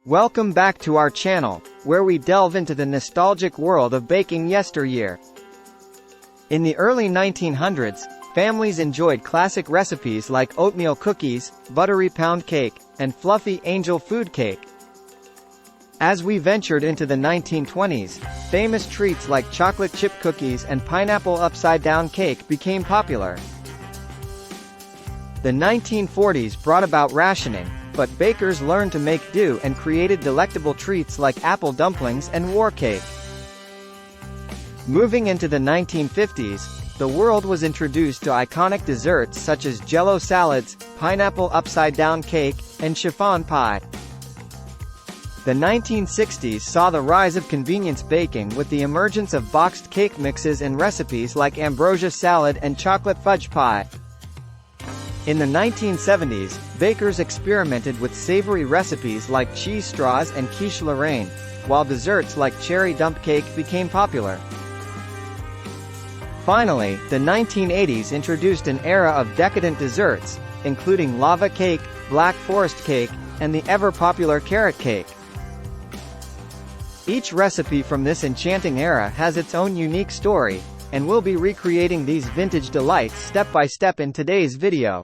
Welcome back to our channel, where we delve into the nostalgic world of baking yesteryear. In the early 1900s, families enjoyed classic recipes like oatmeal cookies, buttery pound cake, and fluffy angel food cake. As we ventured into the 1920s, famous treats like chocolate chip cookies and pineapple upside-down cake became popular. The 1940s brought about rationing, but bakers learned to make do and created delectable treats like apple dumplings and war cake. Moving into the 1950s, the world was introduced to iconic desserts such as Jell-O salads, pineapple upside-down cake, and chiffon pie. The 1960s saw the rise of convenience baking with the emergence of boxed cake mixes and recipes like ambrosia salad and chocolate fudge pie. In the 1970s, bakers experimented with savory recipes like cheese straws and quiche Lorraine, while desserts like cherry dump cake became popular. Finally, the 1980s introduced an era of decadent desserts, including lava cake, black forest cake, and the ever-popular carrot cake. Each recipe from this enchanting era has its own unique story, and we'll be recreating these vintage delights step by step in today's video.